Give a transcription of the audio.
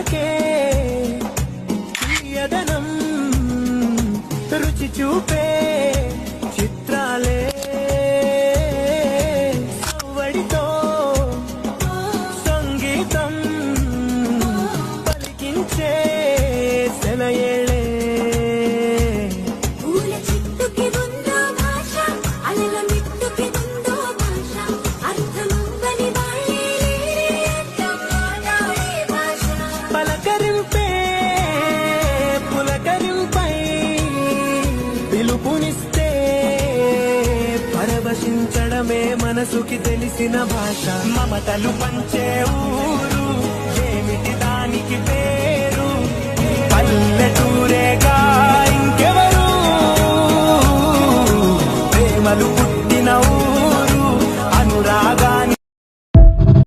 పలకే తీయదనం రుచి చూపే చిత్రాలే సవ్వడితో సంగీతం పలికించే సెలయేళే పలకరింపే పులకరింపై పిలుపునిస్తే పరవశించడమే మనసుకి తెలిసిన భాష మమతలు పంచే ఊరు ఏమిటి దానికి పేరు పల్లెటూరేగా ఇంకెవరు ప్రేమలు